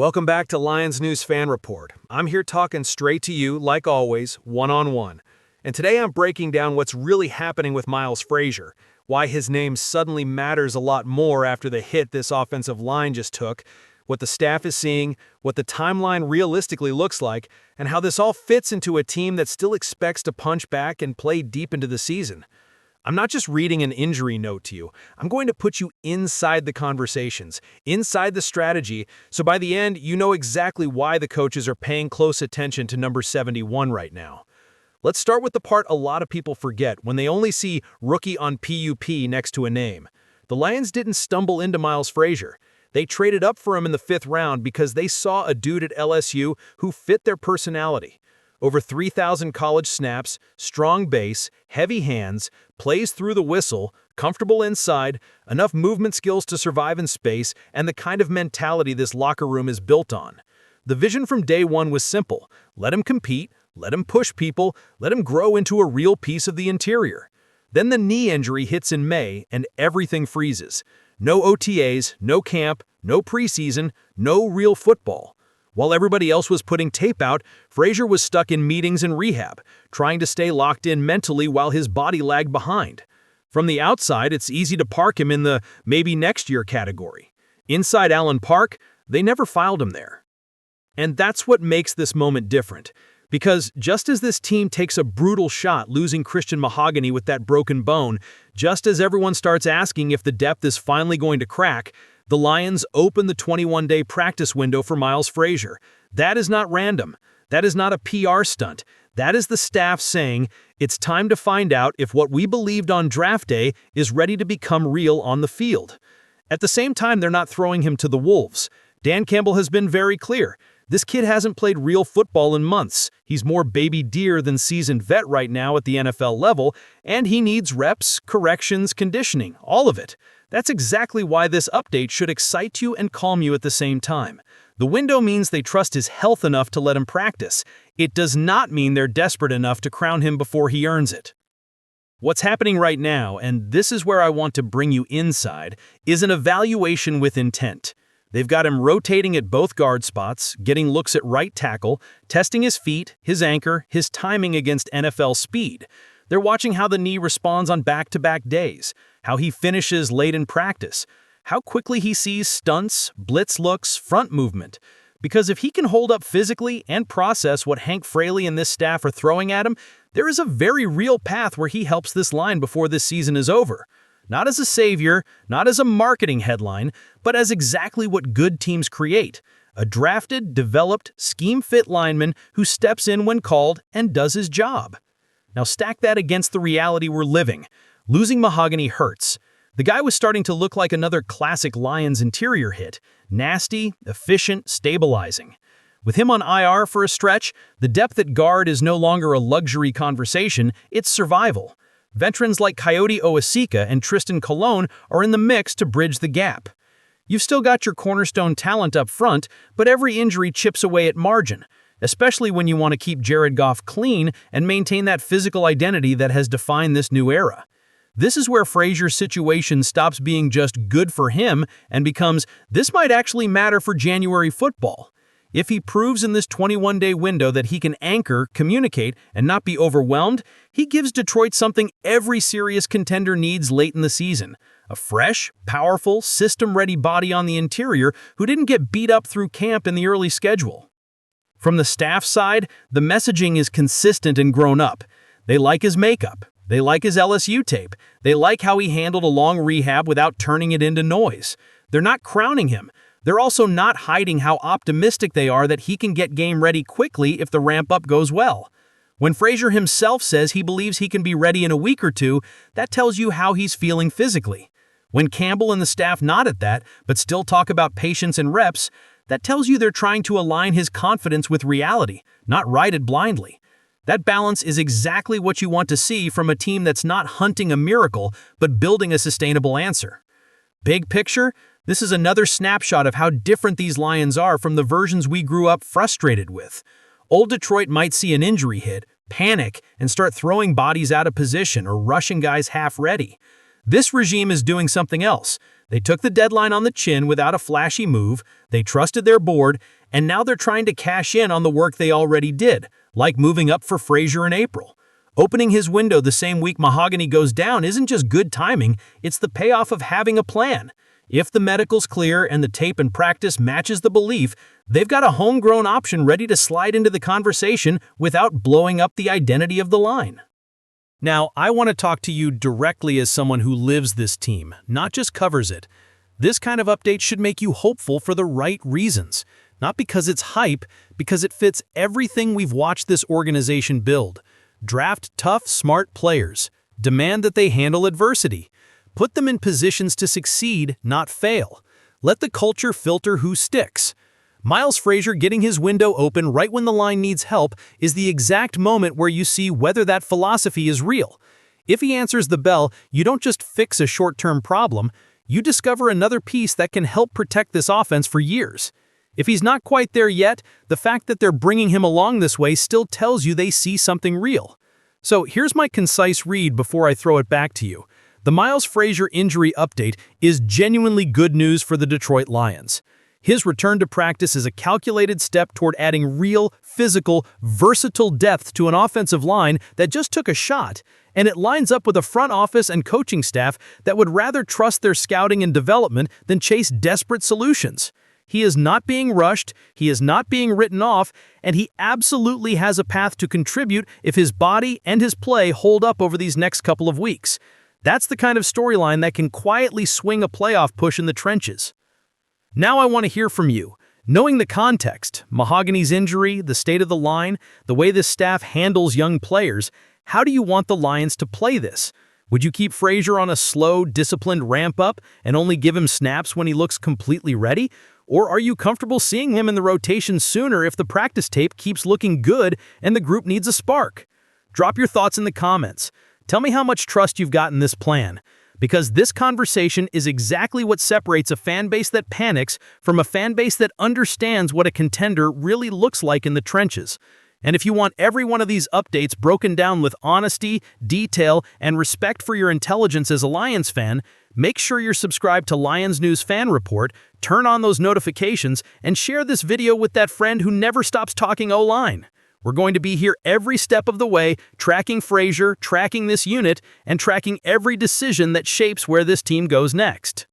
Welcome back to Lions News Fan Report. I'm here talking straight to you, like always, one-on-one. And today I'm breaking down what's really happening with Miles Frasier, why his name suddenly matters a lot more after the hit this offensive line just took, what the staff is seeing, what the timeline realistically looks like, and how this all fits into a team that still expects to punch back and play deep into the season. I'm not just reading an injury note to you. I'm going to put you inside the conversations, inside the strategy, so by the end, you know exactly why the coaches are paying close attention to number 71 right now. Let's start with the part a lot of people forget when they only see rookie on PUP next to a name. The Lions didn't stumble into Miles Frasier. They traded up for him in the 5th round because they saw a dude at LSU who fit their personality. Over 3,000 college snaps, strong base, heavy hands, plays through the whistle, comfortable inside, enough movement skills to survive in space, and the kind of mentality this locker room is built on. The vision from day one was simple. Let him compete, let him push people, let him grow into a real piece of the interior. Then the knee injury hits in May, and everything freezes. No OTAs, no camp, no preseason, no real football. While everybody else was putting tape out, Frasier was stuck in meetings and rehab, trying to stay locked in mentally while his body lagged behind. From the outside, it's easy to park him in the maybe next year category. Inside Allen Park, they never filed him there. And that's what makes this moment different. Because just as this team takes a brutal shot losing Christian Mahogany with that broken bone, just as everyone starts asking if the depth is finally going to crack, the Lions open the 21-day practice window for Miles Frasier. That is not random. That is not a PR stunt. That is the staff saying, it's time to find out if what we believed on draft day is ready to become real on the field. At the same time, they're not throwing him to the wolves. Dan Campbell has been very clear. This kid hasn't played real football in months. He's more baby deer than seasoned vet right now at the NFL level, and he needs reps, corrections, conditioning, all of it. That's exactly why this update should excite you and calm you at the same time. The window means they trust his health enough to let him practice. It does not mean they're desperate enough to crown him before he earns it. What's happening right now, and this is where I want to bring you inside, is an evaluation with intent. They've got him rotating at both guard spots, getting looks at right tackle, testing his feet, his anchor, his timing against NFL speed. They're watching how the knee responds on back-to-back days, how he finishes late in practice, how quickly he sees stunts, blitz looks, front movement. Because if he can hold up physically and process what Hank Fraley and this staff are throwing at him, there is a very real path where he helps this line before this season is over. Not as a savior, not as a marketing headline, but as exactly what good teams create. A drafted, developed, scheme-fit lineman who steps in when called and does his job. Now stack that against the reality we're living. Losing Mahogany hurts. The guy was starting to look like another classic Lions interior hit. Nasty, efficient, stabilizing. With him on IR for a stretch, the depth at guard is no longer a luxury conversation, it's survival. Veterans like Coyote Owasika and Tristan Colon are in the mix to bridge the gap. You've still got your cornerstone talent up front, but every injury chips away at margin, especially when you want to keep Jared Goff clean and maintain that physical identity that has defined this new era. This is where Frasier's situation stops being just good for him and becomes, this might actually matter for January football. If he proves in this 21-day window that he can anchor, communicate, and not be overwhelmed, he gives Detroit something every serious contender needs late in the season. A fresh, powerful, system-ready body on the interior who didn't get beat up through camp in the early schedule. From the staff side, the messaging is consistent and grown up. They like his makeup. They like his LSU tape. They like how he handled a long rehab without turning it into noise. They're not crowning him. They're also not hiding how optimistic they are that he can get game ready quickly if the ramp-up goes well. When Frasier himself says he believes he can be ready in a week or two, that tells you how he's feeling physically. When Campbell and the staff nod at that, but still talk about patience and reps, that tells you they're trying to align his confidence with reality, not ride it blindly. That balance is exactly what you want to see from a team that's not hunting a miracle, but building a sustainable answer. Big picture, this is another snapshot of how different these Lions are from the versions we grew up frustrated with. Old Detroit might see an injury hit, panic, and start throwing bodies out of position or rushing guys half ready. This regime is doing something else. They took the deadline on the chin without a flashy move, they trusted their board, and now they're trying to cash in on the work they already did, like moving up for Frasier in April. Opening his window the same week Mahogany goes down isn't just good timing, it's the payoff of having a plan. If the medical's clear and the tape and practice matches the belief, they've got a homegrown option ready to slide into the conversation without blowing up the identity of the line. Now, I want to talk to you directly as someone who lives this team, not just covers it. This kind of update should make you hopeful for the right reasons. Not because it's hype, because it fits everything we've watched this organization build. Draft tough, smart players. Demand that they handle adversity. Put them in positions to succeed, not fail. Let the culture filter who sticks. Miles Frasier getting his window open right when the line needs help is the exact moment where you see whether that philosophy is real. If he answers the bell, you don't just fix a short-term problem, you discover another piece that can help protect this offense for years. If he's not quite there yet, the fact that they're bringing him along this way still tells you they see something real. So here's my concise read before I throw it back to you. The Miles Frasier injury update is genuinely good news for the Detroit Lions. His return to practice is a calculated step toward adding real, physical, versatile depth to an offensive line that just took a shot, and it lines up with a front office and coaching staff that would rather trust their scouting and development than chase desperate solutions. He is not being rushed, he is not being written off, and he absolutely has a path to contribute if his body and his play hold up over these next couple of weeks. That's the kind of storyline that can quietly swing a playoff push in the trenches. Now I want to hear from you. Knowing the context, Mahogany's injury, the state of the line, the way this staff handles young players, how do you want the Lions to play this? Would you keep Frasier on a slow, disciplined ramp-up and only give him snaps when he looks completely ready? Or are you comfortable seeing him in the rotation sooner if the practice tape keeps looking good and the group needs a spark? Drop your thoughts in the comments. Tell me how much trust you've got in this plan. Because this conversation is exactly what separates a fan base that panics from a fan base that understands what a contender really looks like in the trenches. And if you want every one of these updates broken down with honesty, detail, and respect for your intelligence as a Lions fan, make sure you're subscribed to Lions News Fan Report, turn on those notifications, and share this video with that friend who never stops talking O-line. We're going to be here every step of the way, tracking Frasier, tracking this unit, and tracking every decision that shapes where this team goes next.